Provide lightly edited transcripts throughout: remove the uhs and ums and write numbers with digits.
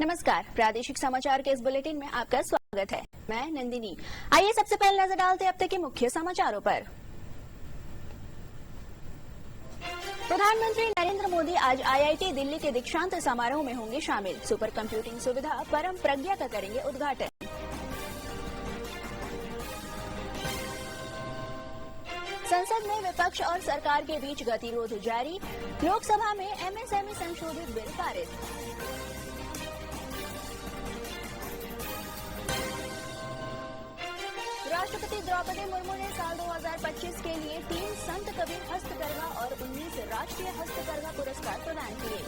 नमस्कार, प्रादेशिक समाचार के इस बुलेटिन में आपका स्वागत है। मैं नंदिनी। आइए सबसे पहले नजर डालते हैं अब तक के मुख्य समाचारों पर। प्रधानमंत्री नरेंद्र मोदी आज आईआईटी दिल्ली के दीक्षांत समारोह में होंगे शामिल। सुपर कंप्यूटिंग सुविधा परम प्रज्ञा का करेंगे उद्घाटन। संसद में विपक्ष और सरकार के बीच गतिरोध जारी। लोकसभा में एमएसएमई संशोधित बिल पारित। राष्ट्रपति द्रौपदी मुर्मू ने साल 2025 के लिए 3 संत कबीर हस्तकरघा और 19 राष्ट्रीय हस्तकरघा पुरस्कार प्रदान किए।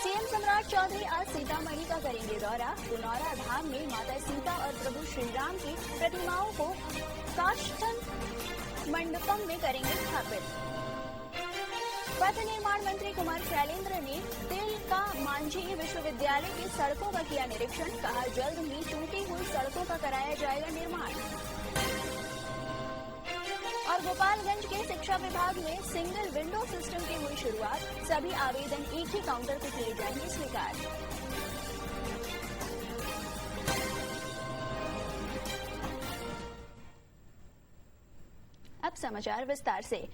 सीएम सम्राट चौधरी आज सीतामढ़ी का करेंगे दौरा। पुनौरा धाम में माता सीता और प्रभु श्रीराम की प्रतिमाओं को काष्ठन मंडपम में करेंगे स्थापित। पथ निर्माण मंत्री कुमार शैलेंद्र ने तिलका मांझी विश्वविद्यालय की सड़कों का किया निरीक्षण। कहा जल्द ही टूटी हुई सड़कों का कराया जाएगा निर्माण। और गोपालगंज के शिक्षा विभाग में सिंगल विंडो सिस्टम की हुई शुरुआत। सभी आवेदन एक ही काउंटर पर किए जाएंगे स्वीकार। अब समाचार विस्तार से।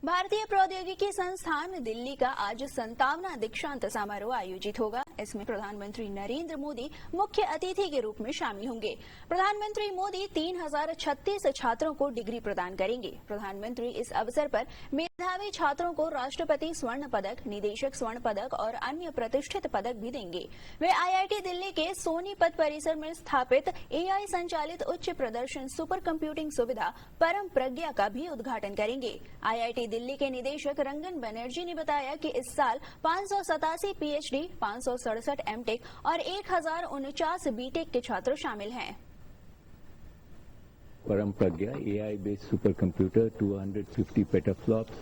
भारतीय प्रौद्योगिकी संस्थान दिल्ली का आज 57वां दीक्षांत समारोह आयोजित होगा। इसमें प्रधानमंत्री नरेंद्र मोदी मुख्य अतिथि के रूप में शामिल होंगे। प्रधानमंत्री मोदी 3036 छात्रों को डिग्री प्रदान करेंगे। प्रधानमंत्री इस अवसर पर मेधावी छात्रों को राष्ट्रपति स्वर्ण पदक, निदेशक स्वर्ण पदक और अन्य प्रतिष्ठित पदक भी देंगे। वे आईआईटी दिल्ली के सोनीपत परिसर में स्थापित एआई संचालित उच्च प्रदर्शन सुपर कंप्यूटिंग सुविधा परम प्रज्ञा का भी उद्घाटन करेंगे। आईआईटी दिल्ली के निदेशक रंगन बनर्जी ने बताया कि इस साल 587 पीएचडी, 567 एमटेक और 1049 बीटेक के छात्र शामिल हैं। Param Pragya, AI-based supercomputer, 250 petaflops,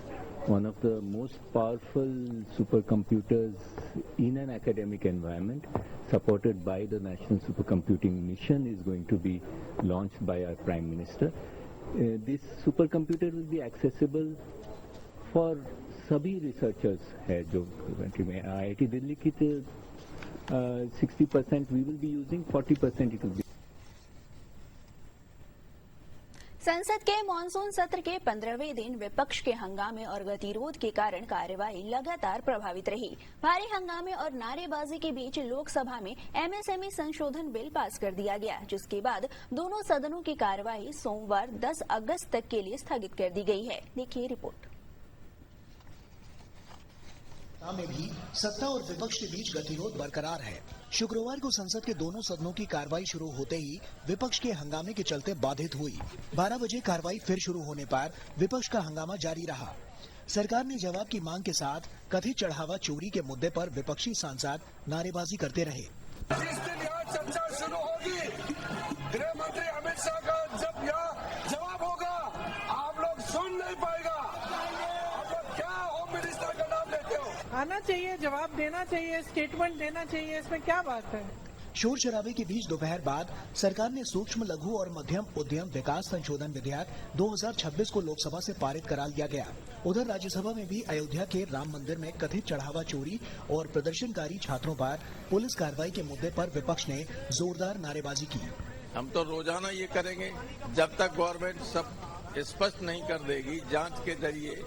one of the most powerful supercomputers in an academic environment, supported by the National Supercomputing Mission, is going to be launched by our Prime Minister. This supercomputer will be accessible for सभी researchers है जो country में। IIT Delhi की 60% we will be using, 40% it will be. संसद के monsoon सत्र के 15वें दिन विपक्ष के हंगामे और गतिरोध के कारण कार्यवाही लगातार प्रभावित रही। भारी हंगामे और नारेबाजी के बीच लोकसभा में एमएसएमई संशोधन बिल पास कर दिया गया, जिसके बाद दोनों सदनों की कार्यवाही सोमवार 10 अगस्त तक के लिए स्थगित कर दी गई है। देखिए रिपोर्ट। में भी सत्ता और विपक्ष के बीच गतिरोध बरकरार है। शुक्रवार को संसद के दोनों सदनों की कार्रवाई शुरू होते ही विपक्ष के हंगामे के चलते बाधित हुई। 12 बजे कार्रवाई फिर शुरू होने पर विपक्ष का हंगामा जारी रहा। सरकार ने जवाब की मांग के साथ कथित चढ़ावा चोरी के मुद्दे पर विपक्षी सांसद नारेबाजी करते रहे। जिस दिन यहाँ चर्चा शुरू होगी, गृह मंत्री अमित शाह का जब यहाँ जवाब होगा, आप लोग सुन नहीं पाएगा। आप लोग क्या होम मिनिस्टर का नाम लेते हो? आना चाहिए, जवाब देना चाहिए, स्टेटमेंट देना चाहिए, इसमें क्या बात है। शोर शराबे के बीच दोपहर बाद सरकार ने सूक्ष्म लघु और मध्यम उद्यम विकास संशोधन विधेयक 2026 को लोकसभा से पारित करा लिया गया। उधर राज्यसभा में भी अयोध्या के राम मंदिर में कथित चढ़ावा चोरी और प्रदर्शनकारी छात्रों पर पुलिस कार्रवाई के मुद्दे पर विपक्ष ने जोरदार नारेबाजी की। हम तो रोजाना ये करेंगे जब तक गवर्नमेंट सब स्पष्ट नहीं कर देगी जांच के जरिए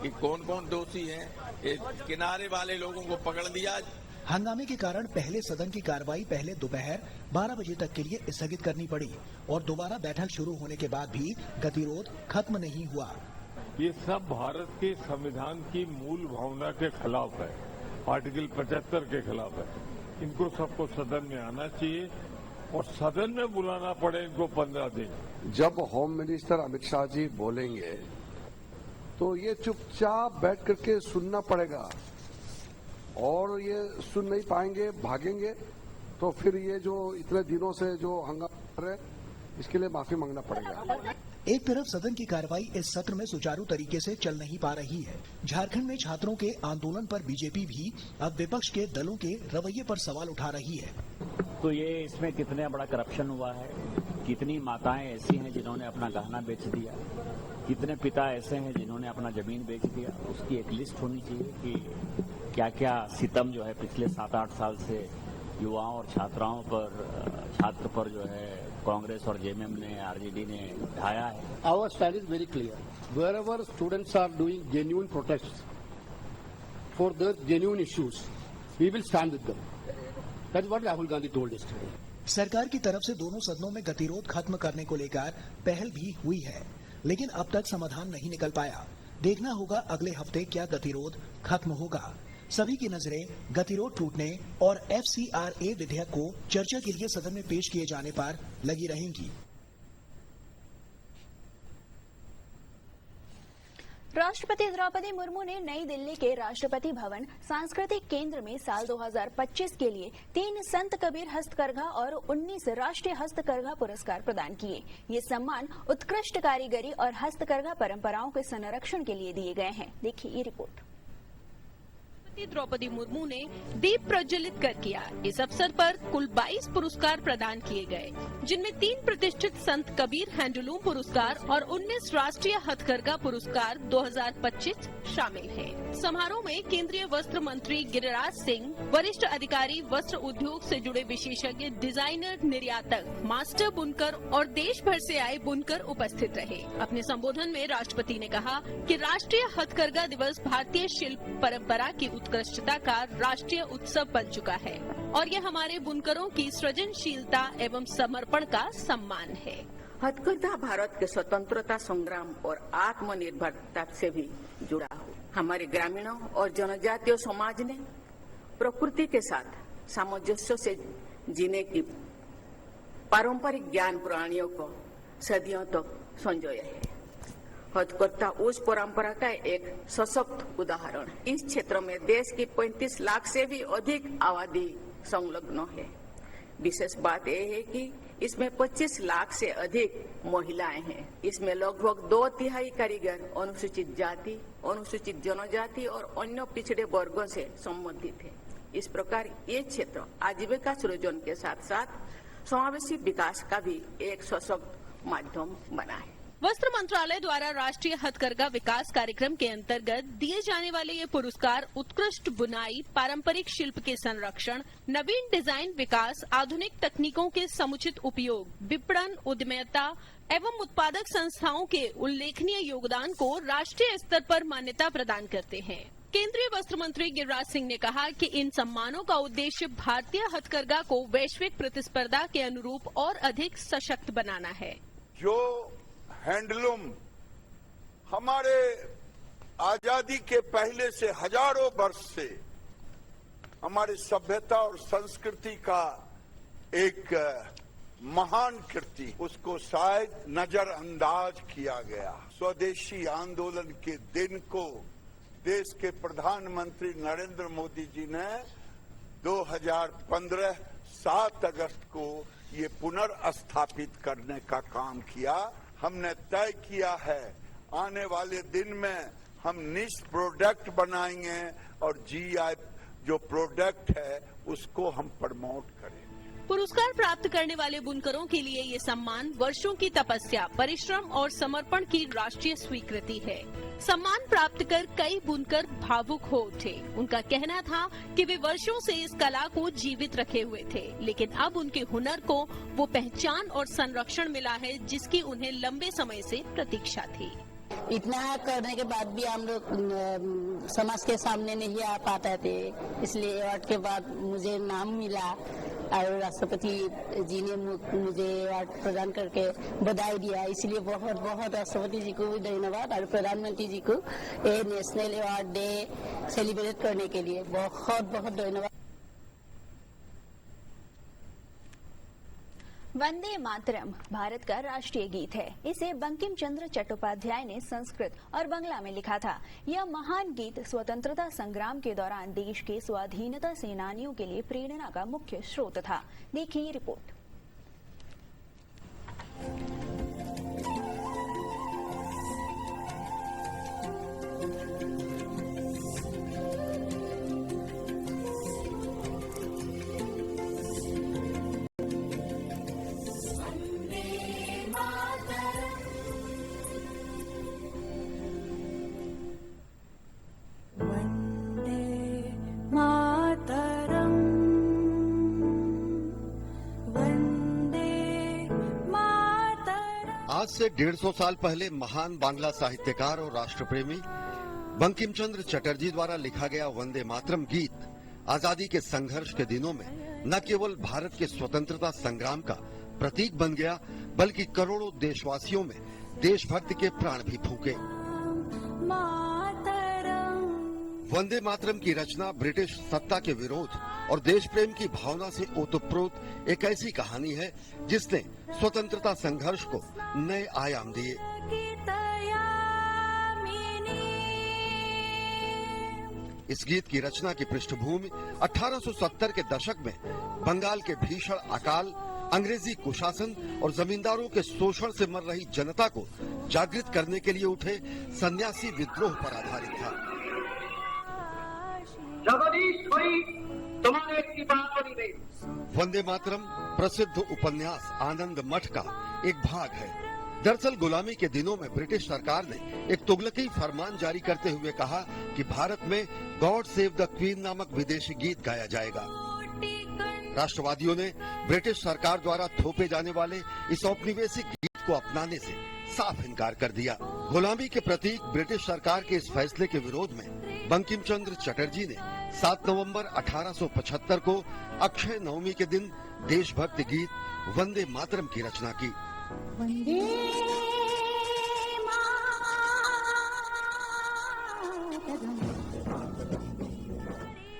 कि कौन कौन दोषी हैं। किनारे वाले लोगों को पकड़ दिया। हंगामे के कारण पहले सदन की कार्रवाई पहले दोपहर 12 बजे तक के लिए स्थगित करनी पड़ी और दोबारा बैठक शुरू होने के बाद भी गतिरोध खत्म नहीं हुआ। ये सब भारत के संविधान की मूल भावना के खिलाफ है, आर्टिकल 75 के खिलाफ है। इनको सबको सदन में आना चाहिए और सदन में बुलाना पड़े इनको 15 दिन। जब होम मिनिस्टर अमित शाह जी बोलेंगे तो ये चुपचाप बैठ करके सुनना पड़ेगा, और ये सुन नहीं पाएंगे, भागेंगे, तो फिर ये जो इतने दिनों से जो हंगामा कर रहे हैं इसके लिए माफी मांगना पड़ेगा। एक तरफ सदन की कार्रवाई इस सत्र में सुचारू तरीके से चल नहीं पा रही है। झारखंड में छात्रों के आंदोलन पर बीजेपी भी अब विपक्ष के दलों के रवैये पर सवाल उठा रही है। तो ये इसमें कितना बड़ा करप्शन हुआ है, कितनी माताएं ऐसी हैं जिन्होंने अपना गहना बेच दिया, कितने पिता ऐसे हैं जिन्होंने अपना जमीन बेच दिया, उसकी एक लिस्ट होनी चाहिए कि क्या क्या सितम जो है पिछले 7-8 साल से युवाओं और छात्र पर जो है कांग्रेस और जेएमएम ने, आरजेडी ने ढाया है। Our stand is very clear. Wherever students are doing genuine protests for their genuine issues, we will stand with them. That's what Rahul Gandhi told yesterday. सरकार की तरफ से दोनों सदनों में गतिरोध खत्म करने को लेकर पहल भी हुई है, लेकिन अब तक समाधान नहीं निकल पाया। देखना होगा अगले हफ्ते क्या गतिरोध खत्म होगा। सभी की नजरें गतिरोध टूटने और FCRA विधेयक को चर्चा के लिए सदन में पेश किए जाने पर लगी रहेंगी। राष्ट्रपति द्रौपदी मुर्मू ने नई दिल्ली के राष्ट्रपति भवन सांस्कृतिक केंद्र में साल 2025 के लिए 3 संत कबीर हस्तकरघा और 19 राष्ट्रीय हस्तकरघा पुरस्कार प्रदान किए। ये सम्मान उत्कृष्ट कारीगरी और हस्तकरघा परंपराओं के संरक्षण के लिए दिए गए हैं। देखिए ये रिपोर्ट। द्रौपदी मुर्मू ने दीप प्रज्वलित कर किया। इस अवसर पर कुल 22 पुरस्कार प्रदान किए गए, जिनमें 3 प्रतिष्ठित संत कबीर हैंडलूम पुरस्कार और 19 राष्ट्रीय हथकरघा पुरस्कार 2025 शामिल हैं। समारोह में केंद्रीय वस्त्र मंत्री गिरिराज सिंह, वरिष्ठ अधिकारी, वस्त्र उद्योग से जुड़े विशेषज्ञ, डिजाइनर, निर्यातक, मास्टर बुनकर और देश भर से आए बुनकर उपस्थित रहे। अपने संबोधन में राष्ट्रपति ने कहा कि राष्ट्रीय हथकरघा दिवस भारतीय शिल्प परंपरा की उत्कृष्टता का राष्ट्रीय उत्सव बन चुका है और यह हमारे बुनकरों की सृजनशीलता एवं समर्पण का सम्मान है। हथकरघा भारत के स्वतंत्रता संग्राम और आत्मनिर्भरता से भी जुड़ा हो। हमारे ग्रामीणों और जनजातीय समाज ने प्रकृति के साथ सामंजस्य से जीने की पारंपरिक ज्ञान प्रणालियों को सदियों तक संजोया है। हथकरघा उस परंपरा का एक सशक्त उदाहरण है। इस क्षेत्र में देश की 35 लाख से भी अधिक आबादी संलग्न है। विशेष बात यह है कि इसमें 25 लाख से अधिक महिलाएं हैं। इसमें लगभग 2/3 कारीगर अनुसूचित जाति, अनुसूचित जनजाति और अन्य पिछड़े वर्गों से संबंधित है। इस प्रकार ये क्षेत्र आजीविका सृजन के साथ साथ समावेशी विकास का भी एक सशक्त माध्यम बना है। वस्त्र मंत्रालय द्वारा राष्ट्रीय हथकरघा विकास कार्यक्रम के अंतर्गत दिए जाने वाले ये पुरस्कार उत्कृष्ट बुनाई, पारंपरिक शिल्प के संरक्षण, नवीन डिजाइन विकास, आधुनिक तकनीकों के समुचित उपयोग, विपणन, उद्यमिता एवं उत्पादक संस्थाओं के उल्लेखनीय योगदान को राष्ट्रीय स्तर पर मान्यता प्रदान करते हैं। केंद्रीय वस्त्र मंत्री गिरिराज सिंह ने कहा कि इन सम्मानों का उद्देश्य भारतीय हथकरघा को वैश्विक प्रतिस्पर्धा के अनुरूप और अधिक सशक्त बनाना है। जो हैंडलूम हमारे आजादी के पहले से हजारों वर्ष से हमारी सभ्यता और संस्कृति का एक महान कृति, उसको शायद नजरअंदाज किया गया। स्वदेशी आंदोलन के दिन को देश के प्रधानमंत्री नरेंद्र मोदी जी ने 2015 7 अगस्त को ये पुनर्स्थापित करने का काम किया। हमने तय किया है आने वाले दिन में हम निश प्रोडक्ट बनाएंगे और जीआई जो प्रोडक्ट है उसको हम प्रमोट करेंगे। पुरस्कार प्राप्त करने वाले बुनकरों के लिए ये सम्मान वर्षों की तपस्या, परिश्रम और समर्पण की राष्ट्रीय स्वीकृति है। सम्मान प्राप्त कर कई बुनकर भावुक हो उठे। उनका कहना था कि वे वर्षों से इस कला को जीवित रखे हुए थे, लेकिन अब उनके हुनर को वो पहचान और संरक्षण मिला है जिसकी उन्हें लंबे समय से प्रतीक्षा थी। इतना करने के बाद भी हम लोग समाज के सामने नहीं आ पाते थे, इसलिए अवार्ड के बाद मुझे नाम मिला और राष्ट्रपति जी ने मुझे अवार्ड प्रदान करके बधाई दिया। इसलिए बहुत बहुत राष्ट्रपति जी को धन्यवाद और प्रधानमंत्री जी को ये नेशनल अवार्ड डे सेलिब्रेट करने के लिए बहुत बहुत धन्यवाद। वंदे मातरम भारत का राष्ट्रीय गीत है। इसे बंकिम चंद्र चट्टोपाध्याय ने संस्कृत और बांग्ला में लिखा था। यह महान गीत स्वतंत्रता संग्राम के दौरान देश के स्वाधीनता सेनानियों के लिए प्रेरणा का मुख्य स्रोत था। देखिए ये रिपोर्ट। आज से 150 साल पहले महान बांग्ला साहित्यकार और राष्ट्रप्रेमी बंकिम चंद्र चटर्जी द्वारा लिखा गया वंदे मातरम गीत आजादी के संघर्ष के दिनों में न केवल भारत के स्वतंत्रता संग्राम का प्रतीक बन गया, बल्कि करोड़ों देशवासियों में देशभक्ति के प्राण भी फूंके। वंदे मातरम की रचना ब्रिटिश सत्ता के विरोध और देश प्रेम की भावना से ओतप्रोत एक ऐसी कहानी है जिसने स्वतंत्रता संघर्ष को नए आयाम दिए। इस गीत की रचना की पृष्ठभूमि 1870 के दशक में बंगाल के भीषण अकाल, अंग्रेजी कुशासन और जमींदारों के शोषण से मर रही जनता को जागृत करने के लिए उठे सन्यासी विद्रोह पर आधारित था। वंदे मातरम प्रसिद्ध उपन्यास आनंद मठ का एक भाग है। दरअसल गुलामी के दिनों में ब्रिटिश सरकार ने एक तुगलकी फरमान जारी करते हुए कहा कि भारत में गॉड सेव द क्वीन नामक विदेशी गीत गाया जाएगा। राष्ट्रवादियों ने ब्रिटिश सरकार द्वारा थोपे जाने वाले इस औपनिवेशिक गीत को अपनाने से साफ इनकार कर दिया। गुलामी के प्रतीक ब्रिटिश सरकार के इस फैसले के विरोध में बंकिम चंद्र चटर्जी ने 7 नवंबर 1875 को अक्षय नवमी के दिन देशभक्ति गीत वंदे मातरम की रचना की।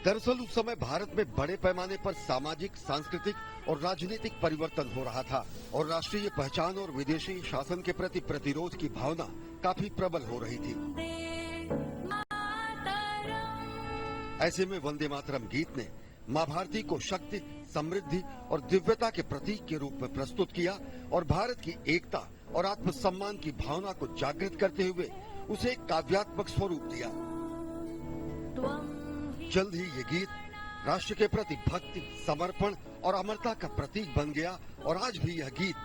दरअसल उस समय भारत में बड़े पैमाने पर सामाजिक, सांस्कृतिक और राजनीतिक परिवर्तन हो रहा था और राष्ट्रीय पहचान और विदेशी शासन के प्रति प्रतिरोध की भावना काफी प्रबल हो रही थी। ऐसे में वंदे मातरम गीत ने माँ भारती को शक्ति, समृद्धि और दिव्यता के प्रतीक के रूप में प्रस्तुत किया और भारत की एकता और आत्मसम्मान की भावना को जागृत करते हुए उसे एक काव्यात्मक स्वरूप दिया। जल्द ही ये गीत राष्ट्र के प्रति भक्ति, समर्पण और अमरता का प्रतीक बन गया और आज भी यह गीत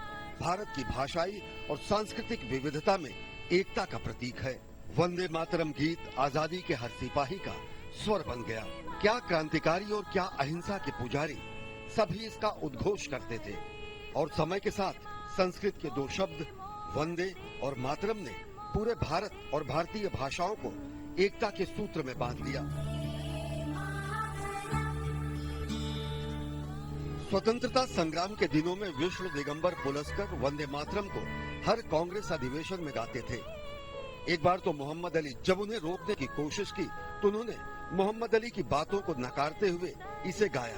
भारत की भाषाई और सांस्कृतिक विविधता में एकता का प्रतीक है। वंदे मातरम गीत आजादी के हर सिपाही का स्वर बन गया। क्या क्रांतिकारी और क्या अहिंसा के पुजारी सभी इसका उद्घोष करते थे और समय के साथ संस्कृत के दो शब्द वंदे और मातरम ने पूरे भारत और भारतीय भाषाओं को एकता के सूत्र में बांध लिया। स्वतंत्रता संग्राम के दिनों में विश्व दिगंबर पुलस्कर वंदे मातरम को हर कांग्रेस अधिवेशन में गाते थे। एक बार तो मोहम्मद अली जब उन्हें रोकने की कोशिश की तो उन्होंने मोहम्मद अली की बातों को नकारते हुए इसे गाया।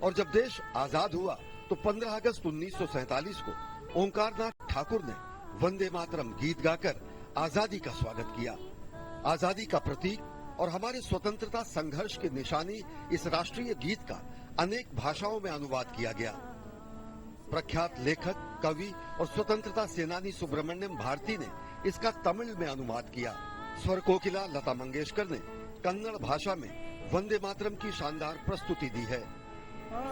और जब देश आजाद हुआ तो 15 अगस्त 1947 को ओंकारनाथ ठाकुर ने वंदे मातरम गीत गाकर आजादी का स्वागत किया। आजादी का प्रतीक और हमारे स्वतंत्रता संघर्ष की निशानी इस राष्ट्रीय गीत का अनेक भाषाओं में अनुवाद किया गया। प्रख्यात लेखक, कवि और स्वतंत्रता सेनानी सुब्रमण्यम भारती ने इसका तमिल में अनुवाद किया। स्वर कोकिला लता मंगेशकर ने कन्नड़ भाषा में वंदे मातरम की शानदार प्रस्तुति दी है।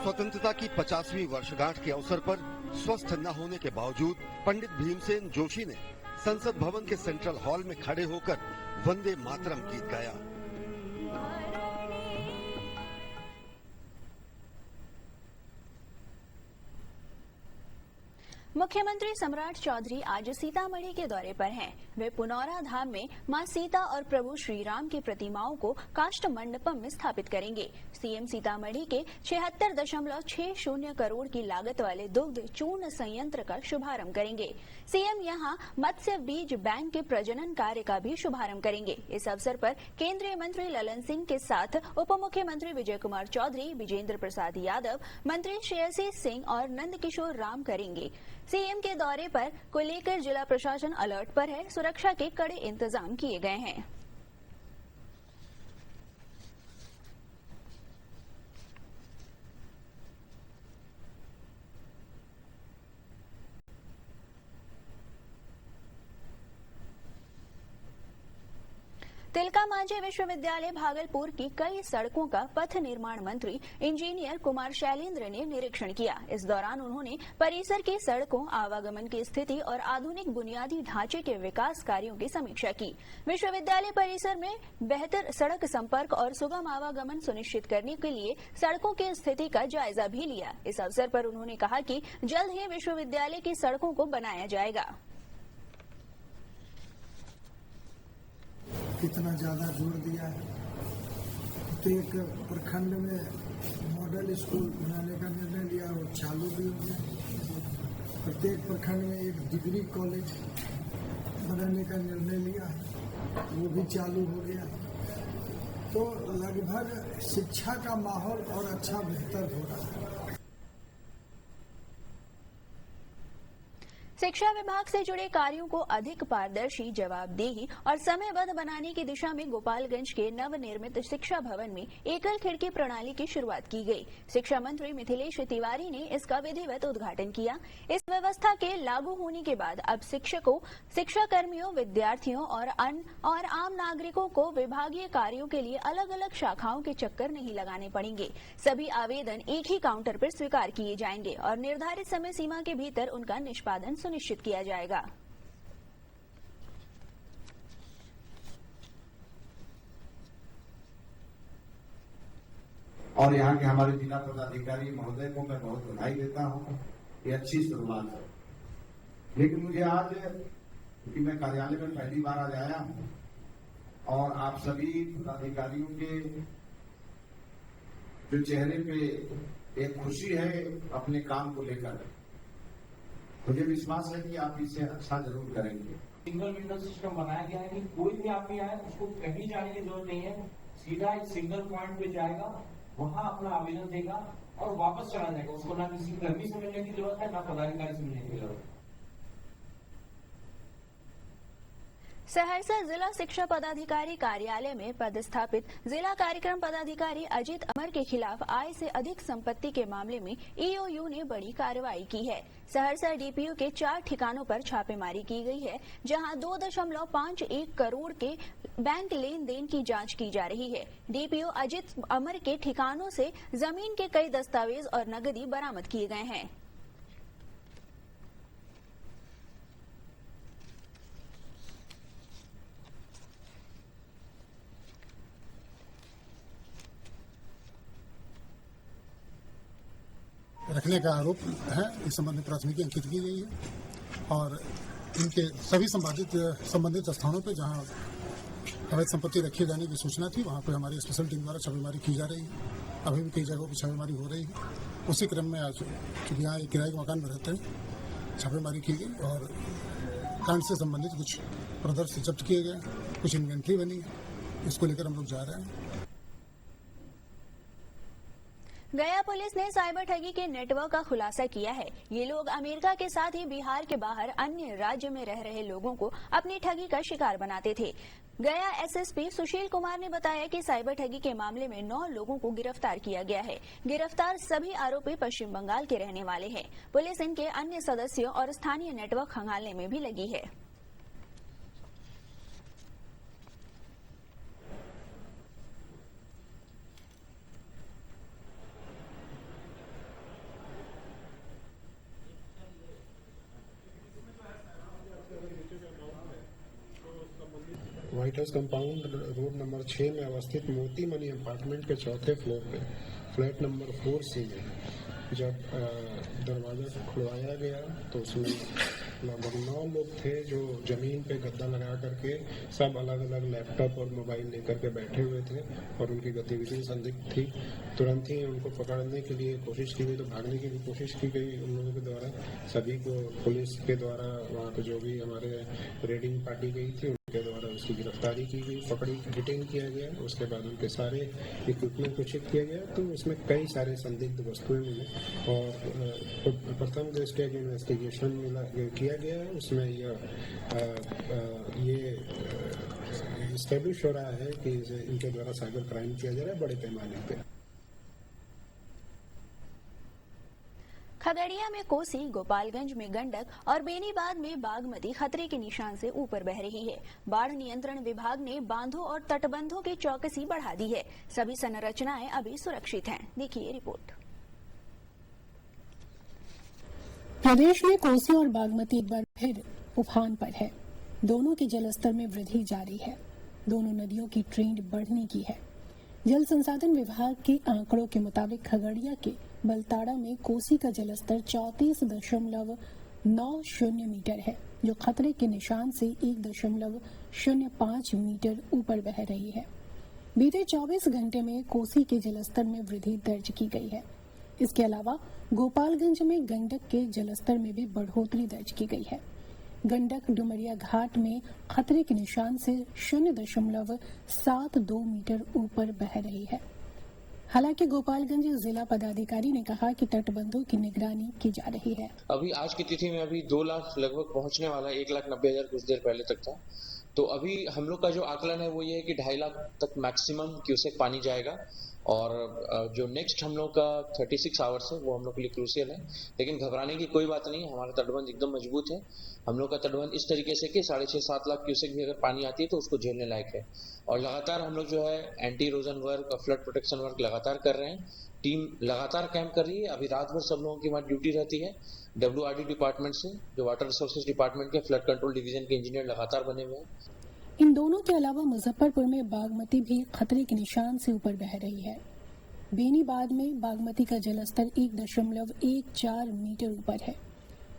स्वतंत्रता की 50वीं वर्षगांठ के अवसर पर स्वस्थ न होने के बावजूद पंडित भीमसेन जोशी ने संसद भवन के सेंट्रल हॉल में खड़े होकर वंदे मातरम गीत गाया। मुख्यमंत्री सम्राट चौधरी आज सीतामढ़ी के दौरे पर हैं। वे पुनौरा धाम में मां सीता और प्रभु श्री राम की प्रतिमाओं को काष्ठ मंडपम में स्थापित करेंगे। सीएम सीतामढ़ी के 76.60 करोड़ की लागत वाले दुग्ध चूर्ण संयंत्र का शुभारंभ करेंगे। सीएम यहां मत्स्य बीज बैंक के प्रजनन कार्य का भी शुभारंभ करेंगे। इस अवसर पर केंद्रीय मंत्री ललन सिंह के साथ उप मुख्यमंत्री विजय कुमार चौधरी, विजेंद्र प्रसाद यादव, मंत्री श्रेयसी सिंह और नंदकिशोर राम करेंगे। सीएम के दौरे पर को लेकर जिला प्रशासन अलर्ट पर है। सुरक्षा के कड़े इंतजाम किए गए हैं। तिलका मांझी विश्वविद्यालय भागलपुर की कई सड़कों का पथ निर्माण मंत्री इंजीनियर कुमार शैलेंद्र ने निरीक्षण किया। इस दौरान उन्होंने परिसर की सड़कों, आवागमन की स्थिति और आधुनिक बुनियादी ढांचे के विकास कार्यों की समीक्षा की। विश्वविद्यालय परिसर में बेहतर सड़क संपर्क और सुगम आवागमन सुनिश्चित करने के लिए सड़कों की स्थिति का जायजा भी लिया। इस अवसर पर उन्होंने कहा कि जल्द ही विश्वविद्यालय की सड़कों को बनाया जाएगा। कितना ज्यादा जोर दिया है। प्रत्येक प्रखंड में मॉडल स्कूल बनाने का निर्णय लिया और चालू भी हो गया। प्रत्येक प्रखंड में एक डिग्री कॉलेज बनाने का निर्णय लिया है, वो भी चालू हो गया। तो लगभग शिक्षा का माहौल और अच्छा बेहतर हो रहा है। शिक्षा विभाग से जुड़े कार्यों को अधिक पारदर्शी, जवाबदेही और समयबद्ध बनाने की दिशा में गोपालगंज के नवनिर्मित शिक्षा भवन में एकल खिड़की प्रणाली की शुरुआत की गई। शिक्षा मंत्री मिथिलेश तिवारी ने इसका विधिवत उद्घाटन किया। इस व्यवस्था के लागू होने के बाद अब शिक्षकों, शिक्षाकर्मियों, विद्यार्थियों और आम नागरिकों को विभागीय कार्यों के लिए अलग अलग शाखाओं के चक्कर नहीं लगाने पड़ेंगे। सभी आवेदन एक ही काउंटर पर स्वीकार किए जाएंगे और निर्धारित समय सीमा के भीतर उनका निष्पादन सुनिश्चित किया जाएगा। और यहाँ के हमारे जिला पदाधिकारी महोदय को मैं बहुत बधाई देता हूँ। ये अच्छी शुरुआत है। लेकिन मुझे आज, क्योंकि मैं कार्यालय में पहली बार आज आया हूँ और आप सभी पदाधिकारियों के जो चेहरे पे एक खुशी है अपने काम को लेकर, मुझे विश्वास है कि आप इसे अच्छा जरूर करेंगे। सिंगल विंडो सिस्टम बनाया गया है कि कोई भी आदमी आए उसको कहीं जाने की जरूरत नहीं है, सीधा एक सिंगल पॉइंट पे जाएगा, वहां अपना आवेदन देगा और वापस चला जाएगा। उसको ना किसी कर्मी से मिलने की जरूरत है, ना पदाधिकारी से मिलने की जरूरत है। सहरसा जिला शिक्षा पदाधिकारी कार्यालय में पदस्थापित जिला कार्यक्रम पदाधिकारी अजित अमर के खिलाफ आय से अधिक संपत्ति के मामले में ईओयू ने बड़ी कार्रवाई की है। सहरसा डीपीओ के 4 ठिकानों पर छापेमारी की गई है, जहां 2.51 करोड़ के बैंक लेन देन की जांच की जा रही है। डीपीओ अजित अमर के ठिकानों से जमीन के कई दस्तावेज और नकदी बरामद किए गए हैं। रखने का आरोप है। इस संबंध में प्राथमिकी अंकित की गई है और इनके सभी संबंधित स्थानों पर जहां अवैध संपत्ति रखे जाने की सूचना थी, वहां पर हमारी स्पेशल टीम द्वारा छापेमारी की जा रही है। अभी भी कई जगहों पर छापेमारी हो रही है। उसी क्रम में आज चूंकि यहाँ एक किराए के मकान में रहते हैं, छापेमारी की गई और कांड से संबंधित कुछ प्रदर्श जब्त किए गए, कुछ इन्वेंट्री बनी, इसको लेकर हम लोग जा रहे हैं। गया पुलिस ने साइबर ठगी के नेटवर्क का खुलासा किया है। ये लोग अमेरिका के साथ ही बिहार के बाहर अन्य राज्य में रह रहे लोगों को अपनी ठगी का शिकार बनाते थे। गया एसएसपी सुशील कुमार ने बताया कि साइबर ठगी के मामले में 9 लोगों को गिरफ्तार किया गया है। गिरफ्तार सभी आरोपी पश्चिम बंगाल के रहने वाले हैं। पुलिस इनके अन्य सदस्यों और स्थानीय नेटवर्क खंगालने में भी लगी है। White house compound road number 6 में अवस्थित मोती मनी अपार्टमेंट के 4थे फ्लोर पे फ्लैट नंबर 4C में जब दरवाजा खुलवाया गया तो उसमें लगभग 9 लोग थे जो जमीन पे गद्दा लगा करके सब अलग अलग लैपटॉप और मोबाइल लेकर के बैठे हुए थे और उनकी गतिविधि संदिग्ध थी। तुरंत ही उनको पकड़ने के लिए कोशिश की गई, तो भागने की भी कोशिश की गई उन लोगों के द्वारा। सभी को पुलिस के द्वारा, वहाँ पे जो भी हमारे रेडिंग पार्टी गई थी उनके द्वारा उसकी गिरफ्तारी की गई, पकड़ी, डिटेन किया गया। उसके बाद उनके सारे इक्विपमेंट को चेक किया गया तो उसमें कई सारे संदिग्ध वस्तुएं मिली और प्रथम जो स्टेज इन्वेस्टिगेशन किया गया है उसमें ये एस्टेब्लिश हो रहा है कि इनके द्वारा साइबर क्राइम किया जा रहा है बड़े पैमाने पे। खगड़िया में कोसी, गोपालगंज में गंडक और बेनीबाद में बागमती खतरे के निशान से ऊपर बह रही है। बाढ़ नियंत्रण विभाग ने बांधों और तटबंधों की चौकसी बढ़ा दी है। सभी संरचनाएं अभी सुरक्षित हैं। देखिए रिपोर्ट। प्रदेश में कोसी और बागमती एक बार फिर उफान पर है। दोनों के जलस्तर में वृद्धि जारी है। दोनों नदियों की ट्रेंड बढ़ने की है। जल संसाधन विभाग के आंकड़ों के मुताबिक खगड़िया के बलताड़ा में कोसी का जलस्तर 34.90 मीटर है, जो खतरे के निशान से 1.05 मीटर ऊपर बह रही है। बीते 24 घंटे में कोसी के जलस्तर में वृद्धि दर्ज की गई है। इसके अलावा गोपालगंज में गंडक के जलस्तर में भी बढ़ोतरी दर्ज की गई है। गंडक डुमरिया घाट में खतरे के निशान से 0.72 मीटर ऊपर बह रही है। हालांकि गोपालगंज जिला पदाधिकारी ने कहा कि तटबंधों की निगरानी की जा रही है। अभी आज की तिथि में अभी 2 लाख लगभग पहुंचने वाला है। 1,90,000 कुछ देर पहले तक था। तो अभी हम लोग का जो आकलन है वो ये है कि 2.5 लाख तक मैक्सिमम क्यूसेक पानी जाएगा और जो नेक्स्ट हम लोग का 36 आवर्स है वो हम लोग के लिए क्रूशियल है। लेकिन घबराने की कोई बात नहीं है। हमारा तटबंध एकदम मजबूत है। हम लोग का तटबंध इस तरीके से कि 6.5-7 लाख क्यूसेक भी अगर पानी आती है तो उसको झेलने लायक है। और लगातार हम लोग जो है एंटी इरोजन वर्क और फ्लड प्रोटेक्शन वर्क लगातार कर रहे हैं। टीम लगातार कैंप कर रही है। अभी रात भर सब लोगों की वहाँ ड्यूटी रहती है। WRD डिपार्टमेंट से, जो वाटर रिसोर्सेज डिपार्टमेंट के फ्लड कंट्रोल डिवीजन के इंजीनियर लगातार बने हुए हैं। इन दोनों के अलावा मुजफ्फरपुर में बागमती भी खतरे के निशान से ऊपर बह रही है। बेनीबाद में बागमती का जलस्तर 1.14 मीटर ऊपर है।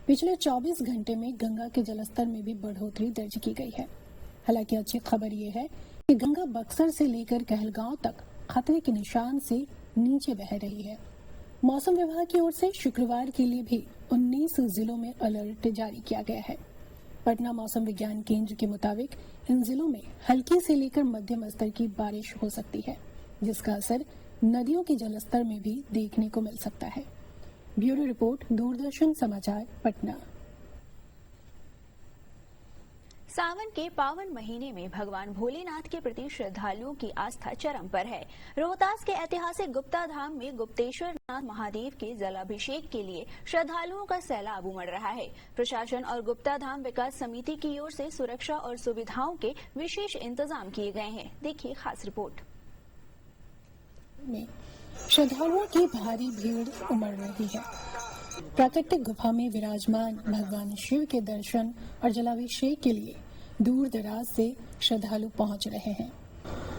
पिछले 24 घंटे में गंगा के जलस्तर में भी बढ़ोतरी दर्ज की गई है। हालांकि अच्छी खबर ये है कि गंगा बक्सर से लेकर कहलगांव तक खतरे के निशान से नीचे बह रही है। मौसम विभाग की ओर से शुक्रवार के लिए भी 19 जिलों में अलर्ट जारी किया गया है। पटना मौसम विज्ञान केंद्र के मुताबिक इन जिलों में हल्की से लेकर मध्यम स्तर की बारिश हो सकती है, जिसका असर नदियों के जलस्तर में भी देखने को मिल सकता है। ब्यूरो रिपोर्ट, दूरदर्शन समाचार, पटना। सावन के पावन महीने में भगवान भोलेनाथ के प्रति श्रद्धालुओं की आस्था चरम पर है। रोहतास के ऐतिहासिक गुप्ता धाम में गुप्तेश्वर नाथ महादेव के जलाभिषेक के लिए श्रद्धालुओं का सैलाब उमड़ रहा है। प्रशासन और गुप्ता धाम विकास समिति की ओर से सुरक्षा और सुविधाओं के विशेष इंतजाम किए गए हैं। देखिए खास रिपोर्ट में श्रद्धालुओं की भारी भीड़ उमड़ रही है। प्राकृतिक गुफा में विराजमान भगवान शिव के दर्शन और जलाभिषेक के लिए दूर दराज से श्रद्धालु पहुंच रहे हैं।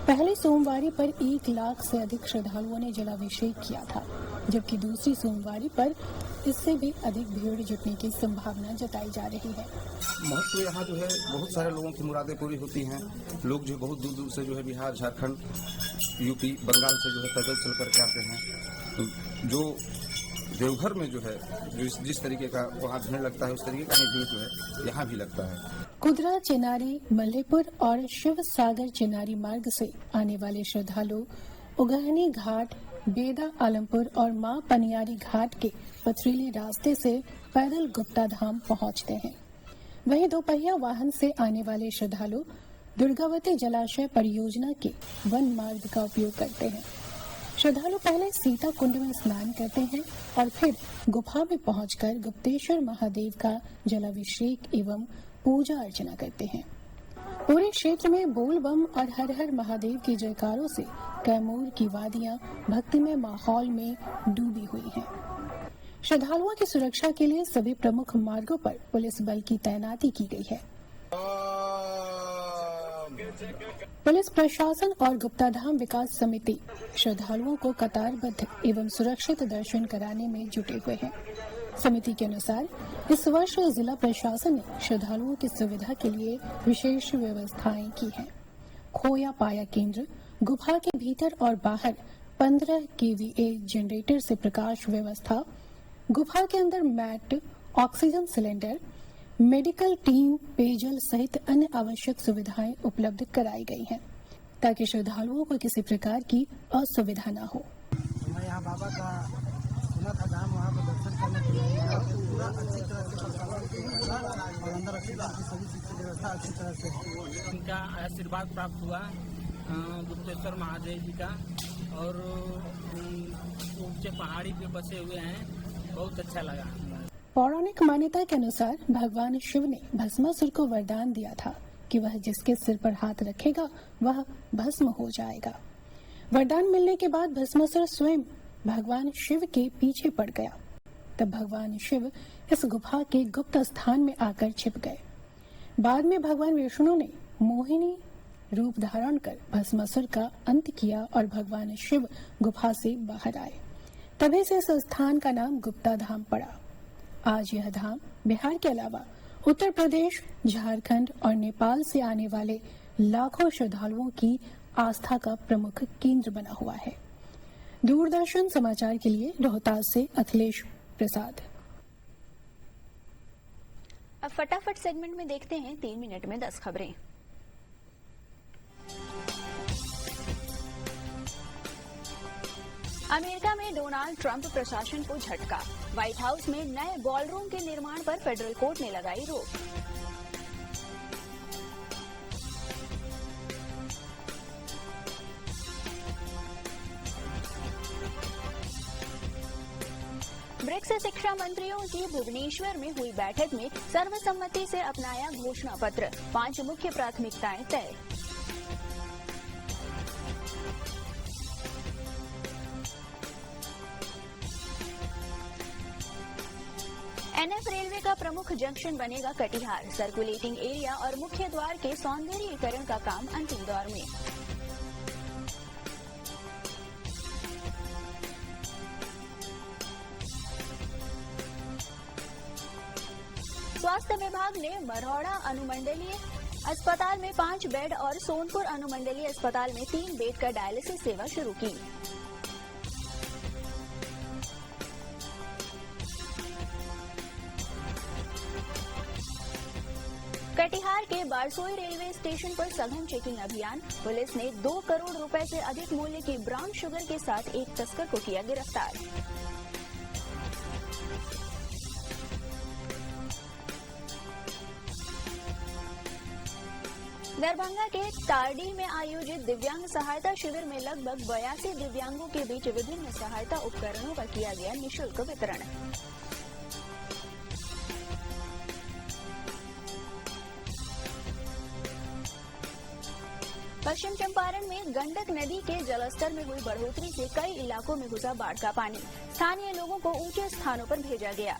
पहले सोमवारी पर 1 लाख से अधिक श्रद्धालुओं ने जलाभिषेक किया था, जबकि दूसरी सोमवारी पर इससे भी अधिक भीड़ जुटने की संभावना जताई जा रही है। महत्व यहाँ जो है बहुत सारे लोगों की मुरादें पूरी होती हैं। लोग जो बहुत दूर दूर से जो है बिहार, झारखंड, यूपी, बंगाल से जो है पैदल चल करके आते हैं। तो जो देवघर में जो है जिस तरीके का वहाँ भीड़ लगता है उस तरीके का भीड़ जो है यहाँ भी लगता है। कुदरा, चेनारी, मल्लेपुर और शिव सागर चेनारी मार्ग से आने वाले श्रद्धालु उगहनी घाट, बेदा आलमपुर और मां पनियारी घाट के पथरीले रास्ते से पैदल गुप्ता धाम पहुंचते हैं। वहीं दोपहिया वाहन से आने वाले श्रद्धालु दुर्गावती जलाशय परियोजना के वन मार्ग का उपयोग करते हैं। श्रद्धालु पहले सीता कुंड में स्नान करते हैं और फिर गुफा में पहुंचकर गुप्तेश्वर महादेव का जलाभिषेक एवं पूजा अर्चना करते हैं। पूरे क्षेत्र में बोल बम और हर हर महादेव की जयकारों से कैमूर की वादियां भक्तिमय माहौल में डूबी हुई हैं। श्रद्धालुओं की सुरक्षा के लिए सभी प्रमुख मार्गों पर पुलिस बल की तैनाती की गई है। पुलिस प्रशासन और गुप्ता धाम विकास समिति श्रद्धालुओं को कतारबद्ध एवं सुरक्षित दर्शन कराने में जुटे हुए हैं। समिति के अनुसार इस वर्ष जिला प्रशासन ने श्रद्धालुओं की सुविधा के लिए विशेष व्यवस्थाएं की हैं। खोया पाया केंद्र, गुफा के भीतर और बाहर 15 kVA जनरेटर से प्रकाश व्यवस्था, गुफा के अंदर mat, oxygen cylinder, medical team, पेयजल सहित अन्य आवश्यक सुविधाएं उपलब्ध कराई गई हैं, ताकि श्रद्धालुओं को किसी प्रकार की असुविधा न हो। मैं यहाँ बाबा का सुना था धाम, वहाँ पर दर्शन करने के लिए पूरा अच्छी तरह से और अंदर अच्छी तरह की सभी चीज की व्यवस्था अच्छी तरह से इनका आशीर्वाद प्राप्त हुआ गुप्तेश्वर महादेव जी का, और ऊंचे पहाड़ी पे बसे हुए हैं बहुत अच्छा लगा। पौराणिक मान्यता के अनुसार भगवान शिव ने भस्मासुर को वरदान दिया था कि वह जिसके सिर पर हाथ रखेगा वह भस्म हो जाएगा। वरदान मिलने के बाद भस्मासुर स्वयं भगवान शिव के पीछे पड़ गया। तब भगवान शिव इस गुफा के गुप्त स्थान में आकर छिप गए। बाद में भगवान विष्णु ने मोहिनी रूप धारण कर भस्मासुर का अंत किया और भगवान शिव गुफा से बाहर आए। तभी से इस स्थान का नाम गुप्ता धाम पड़ा। आज यह धाम बिहार के अलावा उत्तर प्रदेश, झारखंड और नेपाल से आने वाले लाखों श्रद्धालुओं की आस्था का प्रमुख केंद्र बना हुआ है। दूरदर्शन समाचार के लिए रोहतास से अखिलेश प्रसाद। अब फटाफट सेगमेंट में देखते हैं 3 मिनट में 10 खबरें। अमेरिका में डोनाल्ड ट्रंप प्रशासन को झटका। व्हाइट हाउस में नए बॉलरूम के निर्माण पर फेडरल कोर्ट ने लगाई रोक। ब्रिक्स शिक्षा मंत्रियों की भुवनेश्वर में हुई बैठक में सर्वसम्मति से अपनाया घोषणा पत्र। 5 मुख्य प्राथमिकताएं तय। एनएफ रेलवे का प्रमुख जंक्शन बनेगा कटिहार। सर्कुलेटिंग एरिया और मुख्य द्वार के सौंदर्यीकरण का काम अंतिम दौर में। स्वास्थ्य विभाग ने मरौड़ा अनुमंडलीय अस्पताल में 5 बेड और सोनपुर अनुमंडलीय अस्पताल में 3 बेड का डायलिसिस सेवा शुरू की। कटिहार के बारसोई रेलवे स्टेशन पर सघन चेकिंग अभियान। पुलिस ने 2 करोड़ रुपए से अधिक मूल्य की ब्राउन शुगर के साथ एक तस्कर को किया गिरफ्तार। दरभंगा के तारडी में आयोजित दिव्यांग सहायता शिविर में लगभग 82 दिव्यांगों के बीच विभिन्न सहायता उपकरणों का किया गया निःशुल्क वितरण। पश्चिम चंपारण में गंडक नदी के जलस्तर में हुई बढ़ोतरी से कई इलाकों में घुसा बाढ़ का पानी। स्थानीय लोगों को ऊंचे स्थानों पर भेजा गया।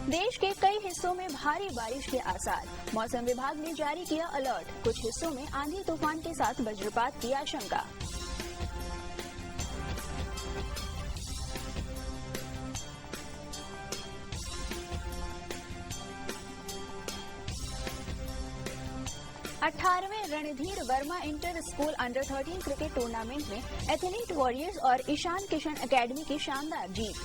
देश के कई हिस्सों में भारी बारिश के आसार। मौसम विभाग ने जारी किया अलर्ट। कुछ हिस्सों में आंधी तूफान के साथ वज्रपात की आशंका। अठारहवें Randhir Verma inter school under 13 cricket tournament में एथलीट वॉरियर्स और ईशान किशन एकेडमी की शानदार जीत।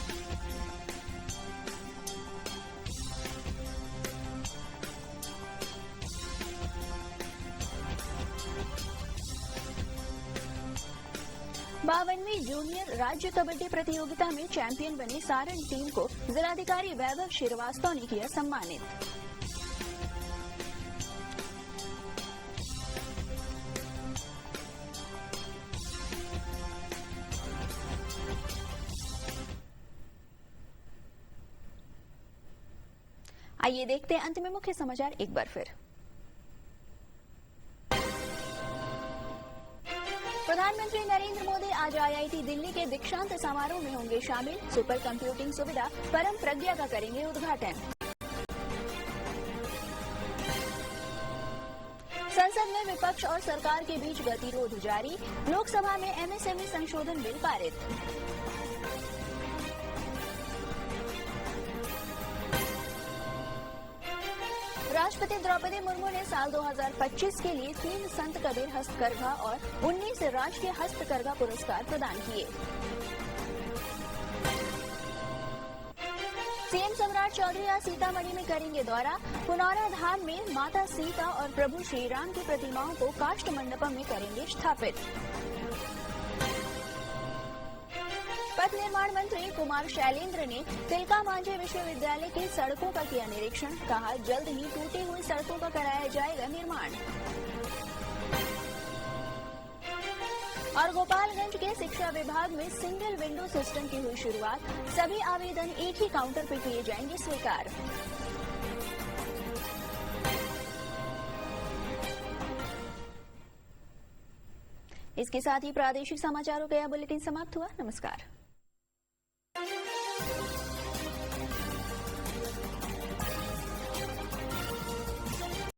बावनवीं जूनियर राज्य कबड्डी प्रतियोगिता में चैंपियन बनी सारण टीम को जिलाधिकारी वैभव श्रीवास्तव ने किया सम्मानित। आइए देखते हैं अंत में मुख्य समाचार एक बार फिर। प्रधानमंत्री नरेंद्र मोदी आज आईआईटी दिल्ली के दीक्षांत समारोह में होंगे शामिल। सुपर कंप्यूटिंग सुविधा परम प्रज्ञा का करेंगे उद्घाटन। संसद में विपक्ष और सरकार के बीच गतिरोध जारी। लोकसभा में एमएसएमई संशोधन बिल पारित। राष्ट्रपति द्रौपदी मुर्मू ने साल 2025 के लिए 3 संत कबीर हस्तकरघा और 19 राष्ट्रीय हस्तकरघा पुरस्कार प्रदान किए। सीएम सम्राट चौधरी आज सीतामढ़ी में करेंगे दौरा। पुनौरा धाम में माता सीता और प्रभु श्री राम की प्रतिमाओं को काष्ठ मंडपम में करेंगे स्थापित। पथ निर्माण मंत्री कुमार शैलेंद्र ने तिलका मांझी विश्वविद्यालय की सड़कों का किया निरीक्षण। कहा, जल्द ही टूटी हुई सड़कों का कराया जाएगा निर्माण। और गोपालगंज के शिक्षा विभाग में सिंगल विंडो सिस्टम की हुई शुरुआत। सभी आवेदन एक ही काउंटर पर किए जाएंगे स्वीकार। इसके साथ ही प्रादेशिक समाचारों का यह बुलेटिन समाप्त हुआ। नमस्कार।